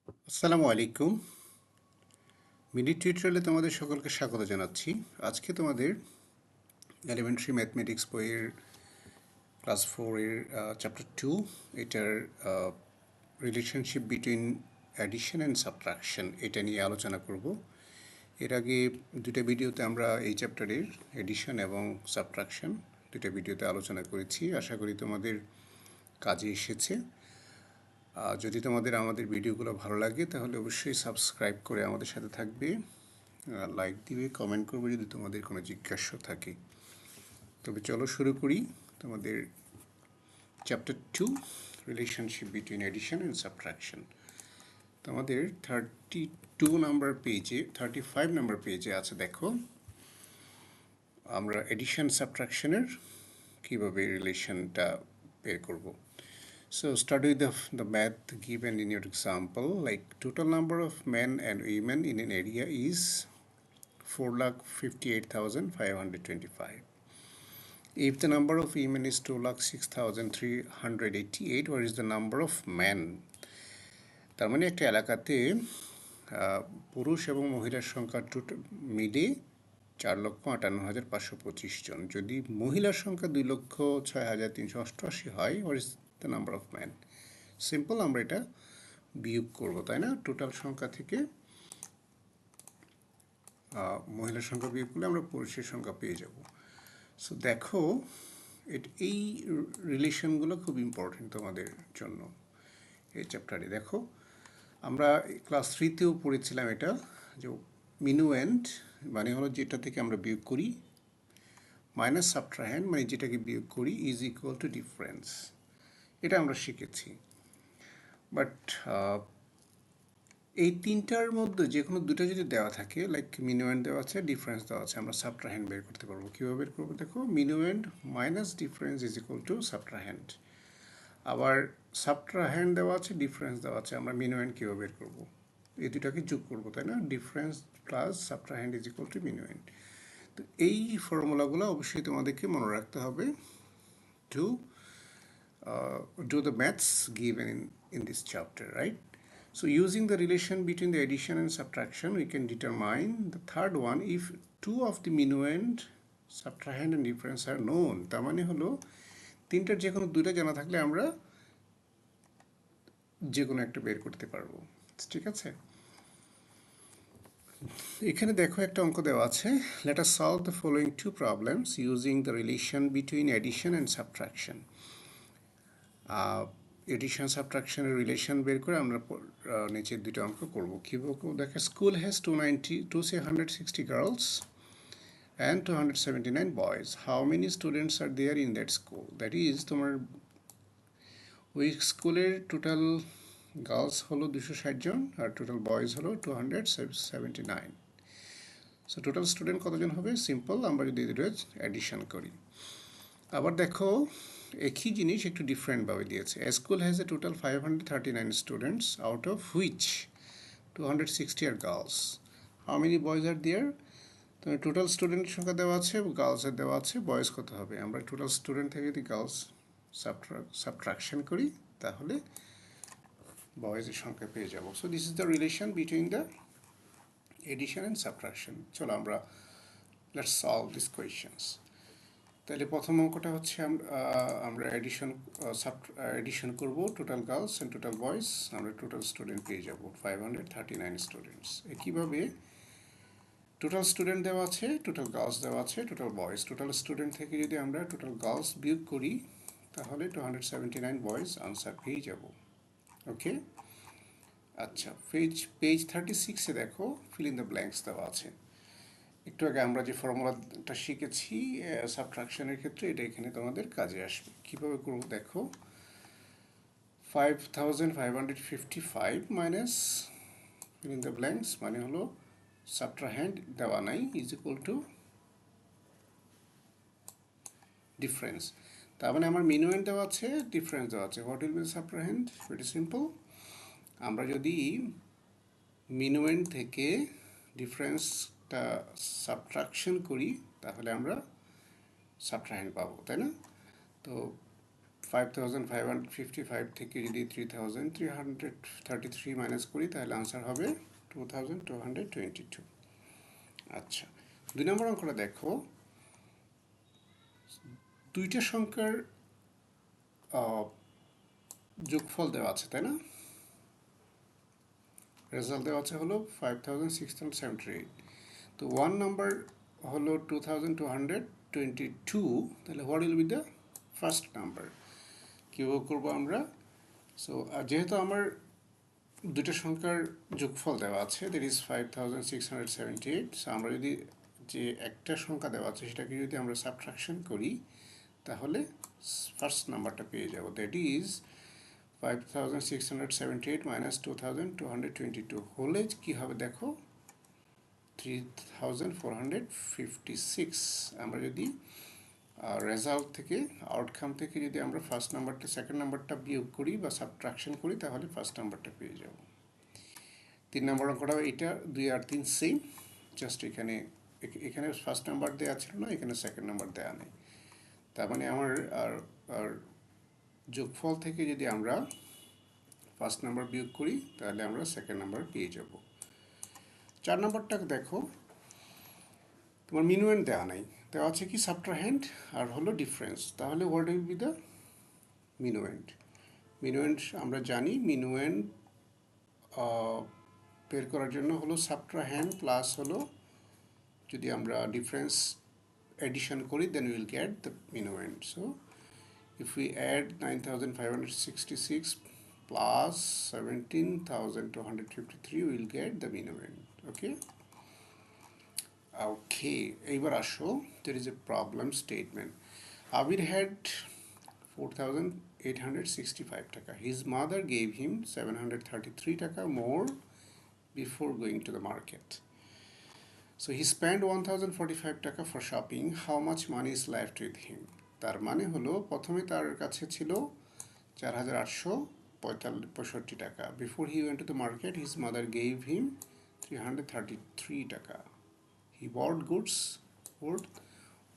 আসসালামু আলাইকুম। মিলি টিউটোরিয়ালে তোমাদের সকলকে স্বাগত জানাচ্ছি। আজকে তোমাদের এলিমেন্টারি ম্যাথমেটিক্স বইয়ের ক্লাস 4 এর চ্যাপ্টার 2 এটার relationship between addition and subtraction এটা নিয়ে আলোচনা করব। এর আগে দুটো ভিডিওতে আমরা এই চ্যাপ্টারের এডিশন এবং সাবট্রাকশন দুটো ভিডিওতে আলোচনা করেছি। আশা করি তোমাদের কাজে এসেছে। যদি তোমাদের আমাদের ভিডিওগুলো ভালো লাগে তাহলে অবশ্যই সাবস্ক্রাইব করে আমাদের সাথে থাকবে, লাইক দিবে, কমেন্ট করবে যদি তোমাদের কোনো জিজ্ঞাসা থাকে। তবে চলো শুরু করি তোমাদের chapter 2 relationship between addition and subtraction. তোমাদের 32 নাম্বার পেজে 35 নাম্বার পেজে আছে, দেখো আমরা এডিশন সাবট্রাকশনের কীভাবে রিলেশনটা বের করব। So start with the math given in your example, like total number of men and women in an area is 4,58,525. If the number of women is 2,06,388, what is the number of men? তার মানে একটা এলাকাতে পুরুষ এবং মহিলার সংখ্যা মিলে 4,58,525 জন। যদি মহিলার সংখ্যা 2,06,388 হয়, what is the number of men? Simple, আমরা এটা বিয়োগ করব, তাই না? টোটাল সংখ্যা থেকে মহিলার সংখ্যা বিয়োগ করলে আমরা পুরুষের সংখ্যা পেয়ে যাব। সো দেখো, এই রিলেশনগুলো খুব ইম্পর্টেন্ট তোমাদের জন্য এই চ্যাপ্টারে। দেখো, আমরা ক্লাস 3তেও পড়েছিলাম এটা, যে মিনুয়েন্ট মানে হলো যেটা থেকে আমরা বিয়োগ করি, মাইনাস সাবট্রাহেন্ড মানে যেটাকে বিয়োগ করি, ইজ ইকুয়াল টু ডিফারেন্স। এটা আমরা শিখেছি। বাট এই তিনটার মধ্যে যে কোনো দুটো যদি দেওয়া থাকে, লাইক মিনুয়েন্ট দেওয়া আছে, ডিফারেন্স দেওয়া আছে, আমরা সাবট্রাহেন্ড বের করতে পারবো। কীভাবে বের করবো? দেখো, minuend minus difference is equal to subtrahend. আবার সাবট্রাহেন্ড দেওয়া আছে, ডিফারেন্স দেওয়া আছে, আমরা মিনুয়েন্ট কীভাবে বের করবো? এই দুটাকে যোগ করবো, তাই না? Difference plus subtrahend is equal to minuend. তো এই ফর্মুলাগুলো অবশ্যই তোমাদেরকে মনে রাখতে হবে to do the maths given in this chapter, right? So using the relation between the addition and subtraction, we can determine the third one if two of the minuend, subtrahend and difference are known. তার মানে হলো তিনটার যে কোনো দুইটা জানা থাকলে আমরা যে কোনো একটা বের করতে পারবো। ঠিক আছে, এখানে দেখো একটা অঙ্ক দেওয়া আছে। Let us solve the following two problems using the relation between addition and subtraction. Addition সাবট্রাকশনের রিলেশন বের করে আমরা নিচের দুটো অঙ্ক করবো। কীভাবে দেখো, school has 260 girls and 279 boys. How many students are there in that school? That is, তোমার ওই স্কুলের টোটাল গার্লস হলো 260 জন আর টোটাল বয়েজ হলো 279। সো টোটাল স্টুডেন্ট কতজন হবে? সিম্পল, আমরা যদি দুটো অ্যাডিশন করি। আবার দেখো, একই জিনিস একটু ডিফারেন্টভাবে দিয়েছে। A school has a total 539 students, out of which 260 are girls. How many boys are there? তো টোটাল স্টুডেন্টের সংখ্যা দেওয়া আছে, গার্লসের দেওয়া আছে, বয়েজ কত হবে? আমরা টোটাল স্টুডেন্ট থেকে যদি গার্লস সাবট্রাকশন করি তাহলে বয়েজের সংখ্যা পেয়ে যাব। So this is the relation between the addition and subtraction. চলো আমরা লেটস সলভ দিস কোয়েশ্চেন্স। তাহলে প্রথম অঙ্কটা হচ্ছে আমরা এডিশন করব total girls and total boys. আমরা টোটাল স্টুডেন্ট পেয়ে যাব 539 স্টুডেন্টস। একইভাবে টোটাল স্টুডেন্ট দেওয়া আছে, টোটাল গার্লস দেওয়া আছে, টোটাল বয়েজ। টোটাল স্টুডেন্ট থেকে যদি আমরা টোটাল গার্লস বিয়োগ করি তাহলে 279 বয়েজ আনসার পেয়ে যাব। ওকে, আচ্ছা, পেজ 36-এ দেখো ফিল ইন দ্য ব্ল্যাঙ্কস দেওয়া আছে। একটু আগে আমরা যে ফর্মুলাটা শিখেছি সাবট্রাকশনের ক্ষেত্রে, এটা এখানে তোমাদের কাজে আসবে। কীভাবে করবো দেখো, 5,555 minus fill in the blanks মানে হলো সাবট্রাহেন্ড দেওয়া নাই, ইজ ইকুয়াল টু ডিফারেন্স। তার মানে আমার মিনুয়েন্ট দেওয়া আছে, ডিফারেন্স দেওয়া আছে। What will be subtrahend? Very simple, আমরা যদি মিনুয়েন্ট থেকে ডিফারেন্সটা সাবট্রাকশন করি তাহলে আমরা সাবট্রাহেন্ড পাবো, তাই না? তো 5555 থেকে যদি 3333 মাইনাস করি তাহলে আনসার হবে 2222। আচ্ছা, 2 নম্বর অঙ্কটা দেখো, দুইটা সংখ্যার যোগফল দেওয়া আছে, তাই না? রেজাল্ট দেওয়া আছে হলো 5678। তো 1 নাম্বার হলো 2222, তাহলে what will B the first number? কীভাবে করবো আমরা? সো যেহেতু আমার দুটো সংখ্যার যোগফল দেওয়া আছে, দ্যাট ইজ 5678, সো আমরা যদি যে একটা সংখ্যা দেওয়া আছে সেটাকে যদি আমরা সাবট্রাকশন করি তাহলে ফার্স্ট নাম্বারটা পেয়ে যাব, দ্যাট ইজ 5678 মাইনাস 2222 হলে কী হবে দেখো, 3456। আমরা যদি রেজাল্ট থেকে, আউটকাম থেকে যদি আমরা ফার্স্ট নাম্বারটা সেকেন্ড নাম্বারটা বিয়োগ করি বা সাবট্রাকশন করি তাহলে ফার্স্ট নাম্বারটা পেয়ে যাব। 3 নম্বর অঙ্কটাও এটা 2 আর 3 সেম, জাস্ট এখানে ফার্স্ট নাম্বার দেওয়া ছিল না, এখানে সেকেন্ড নাম্বার দেওয়া নেই। তার মানে আমার আর যোগফল থেকে যদি আমরা ফার্স্ট নাম্বার বিয়োগ করি তাহলে আমরা সেকেন্ড নাম্বার পেয়ে যাব। 4 নাম্বারটা দেখো, তোমার মিনুয়েন্ট দেওয়া নাই, দেওয়া আছে কি সাবট্রাহেন্ড আর হলো ডিফারেন্স, তাহলে হোয়াট উইল বি দ্য মিনুয়েন্ট? মিনুয়েন্ট আমরা জানি, মিনুয়েন্ট বের করার জন্য হলো সাবট্রাহেন্ড প্লাস হলো যদি আমরা ডিফারেন্স এডিশন করি then will get the minuend. So if we add 9566 plus 17253 we will get the minuend. Okay, এইবার আসো, there is a problem statement. Abir had 4865 টাকা. His mother gave him 733 টাকা more before going to the market. So he spent 1045 টাকা for shopping. How much money is left with him? তার মানে হলো প্রথমে তার কাছে ছিল 4865 টাকা। Before he went to the market, his mother gave him 333 টাকা. He bought goods worth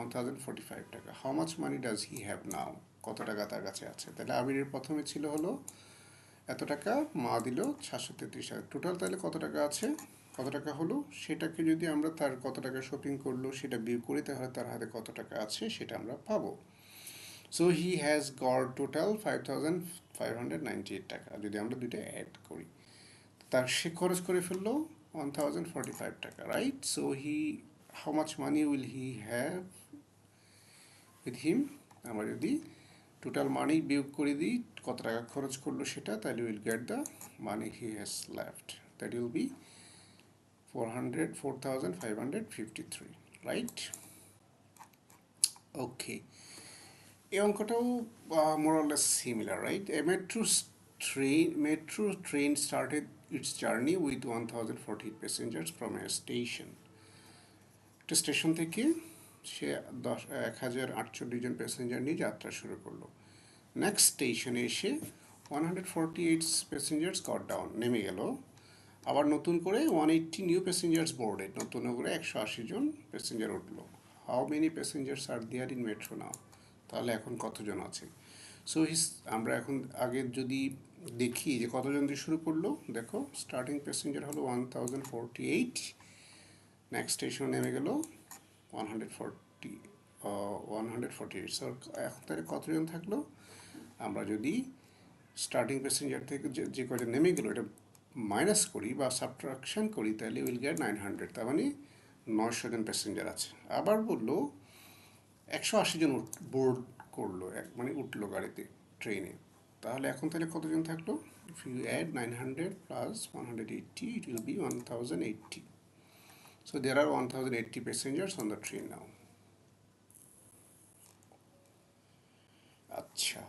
1045 টাকা. How much money does he have now? কত টাকা তার কাছে আছে? তাহলে আবিরের প্রথমে ছিল হলো এত টাকা, মা দিল 733 টাকা, টোটাল তাহলে কত টাকা আছে, কত টাকা হলো, সেটাকে যদি আমরা তার কত টাকা শপিং করলো সেটা বিয়োগ করি তাহলে তার হাতে কত টাকা আছে সেটা আমরা পাবো। So he has got total 5598 টাকা। যদি আমরা দুইটা অ্যাড করি, তার সে খরচ করে ফেললো 1045 টাকা, right? So how much money will he have with him? আমরা যদি টোটাল মানি বিয়োগ করে দিই কত টাকা খরচ করলো সেটা, তাহলে will get the money he has left, that will be 4553, right? Okay, এই অঙ্কটাও more or less similar, right? A metro train started its journey with 1048 passengers from a station. একটা স্টেশন থেকে সে 1048 জন প্যাসেঞ্জার নিয়ে যাত্রা শুরু করলো। নেক্সট স্টেশনে এসে 148 প্যাসেঞ্জার্স গট ডাউন, নেমে গেল। আবার নতুন করে 180 নিউ প্যাসেঞ্জার্স বোর্ডেড, নতুন করে 180 জন প্যাসেঞ্জার উঠলো। How many passengers are there in metro now? তাহলে এখন কতজন আছে? সো আমরা এখন আগে যদি দেখি যে কতজন দিয়ে শুরু করলো, দেখো স্টার্টিং প্যাসেঞ্জার হলো 1048, নেক্সট স্টেশনে নেমে গেল 148। সো এখন তাহলে কতজন থাকলো? আমরা যদি স্টার্টিং প্যাসেঞ্জার থেকে যে কজন নেমে গেলো এটা মাইনাস করি বা সাবট্রাকশন করি তাহলে উইল গেট 900, তার মানে 900 জন প্যাসেঞ্জার আছে। আবার বললো 180 জন বোর্ড করলো, মানে উঠলো গাড়িতে, ট্রেনে, তাহলে এখন তাহলে কতজন থাকলো? If you add 900 plus 180 it will be 1080. So there are 1080 passengers on the train now. আচ্ছা,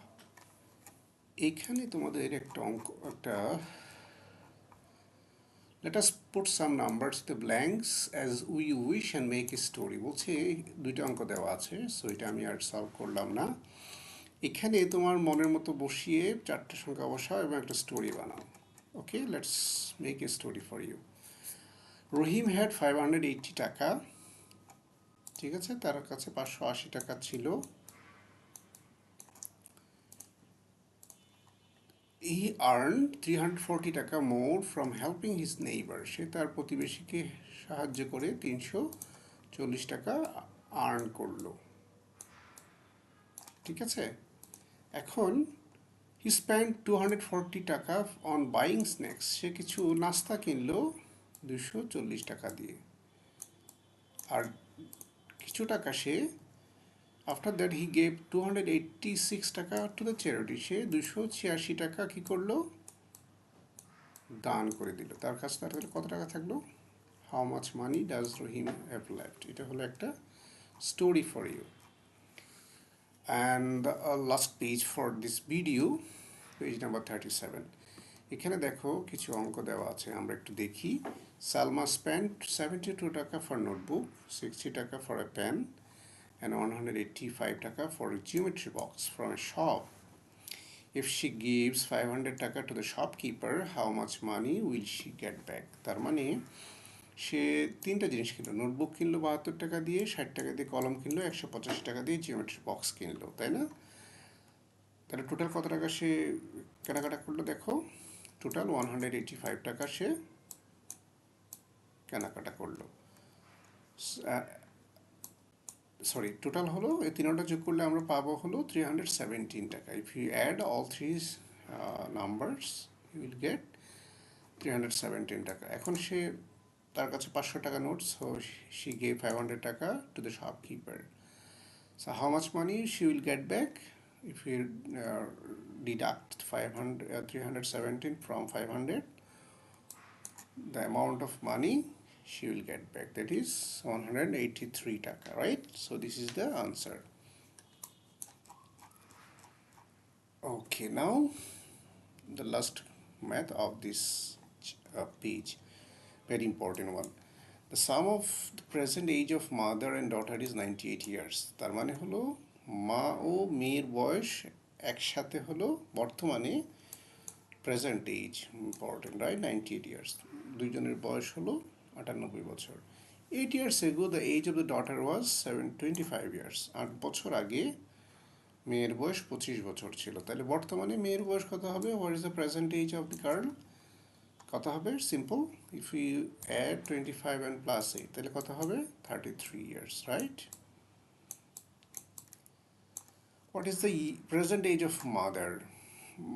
এখানে তোমাদের একটা let us put some numbers to the blanks as we wish and make a story. বলছে দুইটা অঙ্ক দেওয়া আছে, সো এটা আমি আর সলভ করলাম না। এখানে তোমার মনের মতো বসিয়ে 4টে সংখ্যা বসাও এবং একটা স্টোরি বানাও। Okay, let's make a story for you. Rahim had 580 টাকা, ঠিক আছে, তার কাছে 580 টাকা ছিল। হি আর্ন 340 টাকা more from helping his neighbour. সে তার প্রতিবেশীকে সাহায্য করে 340 টাকা আর্ন করলো। ঠিক আছে, এখন হি স্পেন্ড 240 টাকা অন বাইং স্ন্যাক্স। সে কিছু নাস্তা কিনলো 240 টাকা দিয়ে। আর কিছু টাকা সে আফটার দ্যাট হি গেভ 286 টাকা টু দ্য চ্যারিটি। সে 286 টাকা কি করলো, দান করে দিল। তার কাছে তার কত টাকা থাকলো? How much money does Rahim have left? এটা হলো একটা story for you. And last page for this video, page number 37। এখানে দেখো কিছু অঙ্ক দেওয়া আছে, আমরা একটু দেখি। সালমা স্পেন্ড 72 টাকা ফর নোটবুক, 60 টাকা ফর এ পেন, and 185 টাকা for a geometry box from a shop. If she gives 500 টাকা to the shopkeeper, how much money will she get back? তার মানে সে তিনটা জিনিস কিনলো, নোটবুক কিনলো 72 টাকা দিয়ে, 60 টাকা দিয়ে কলম কিনলো, 185 টাকা দিয়ে জিওমেট্রি বক্স কিনলো, তাই না? তাহলে টোটাল কত টাকা সে কেনাকাটা করলো? দেখো, টোটাল 185 টাকা সে কেনাকাটা করলো। সরি, টোটাল হলো এই তিনটা যোগ করলে আমরা পাবো হলো 317 টাকা। If you add all three numbers you will get 317 টাকা। এখন সে তার কাছে 500 টাকা নোট, সো শি গেভ 500 টাকা to the shopkeeper. So how much money she will get back if you deduct 317 from 500, the amount of money she will get back, that is 183 taka, right? So this is the answer. Okay, now the last math of this page, very important one. The sum of the present age of mother and daughter is 98 years. তার মানে হলো মা ও মেয়ের বয়স একসাথে হলো বর্তমানে present age, important, right? 98 years. দুইজনের বয়স হলো 98 বছর। 8 years ago the age of the daughter was 25 years. 8 বছর আগে মেয়ের বয়স 25 বছর ছিল। তাহলে বর্তমানে মেয়ের বয়স কত হবে? What is the present age of the girl? কত হবে? Simple, if you add 25 and plus 8, তাহলে কত হবে? 33 years, right? What is the present age of mother?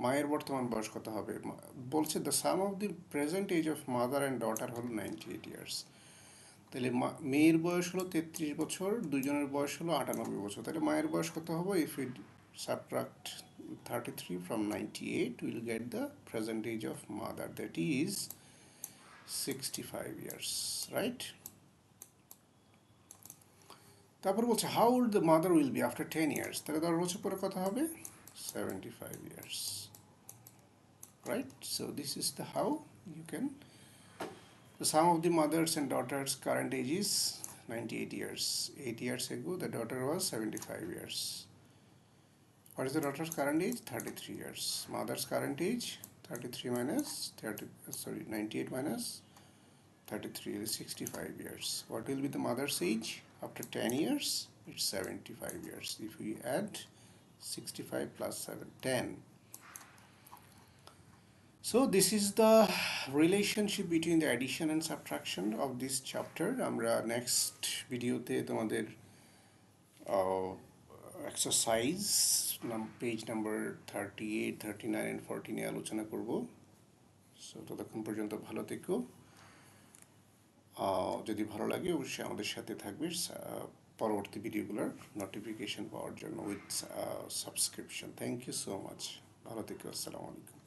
মায়ের বর্তমান বয়স কত হবে? বলছে the sum of the present age of mother and daughter হলো 98 ইয়ার্স। তাহলে মেয়ের বয়স হলো 33 বছর, দুজনের বয়স হলো 98 বছর। তাহলে মায়ের বয়স কত হবে? If it subtract 33 from 98, we'll get the present age of mother, that is 65 years, right? তারপর বলছে how old the mother will be after 10 years. তাহলে 10 বছর পরে কত হবে? 75 years, right? So this is the how you can. The sum of the mothers and daughters current age is 98 years. 8 years ago the daughter was 75 years. What is the daughter's current age? 33 years. Mother's current age 33 minus 98 minus 33 is 65 years. What will be the mother's age after 10 years? It's 75 years. If we add 65 plus 7, 10. So this is the relationship between the addition and subtraction of this chapter. আমরা next ভিডিওতে তোমাদের exercise page number 38, 39 and 40 নিয়ে আলোচনা করব। So ততক্ষণ পর্যন্ত ভালো থেকো। যদি ভালো লাগে অবশ্যই আমাদের সাথে থাকবে পরবর্তী ভিডিওগুলোর নোটিফিকেশন পাওয়ার জন্য with subscription. Thank you so much. ভালো থেকো। আসসালামু আলাইকুম।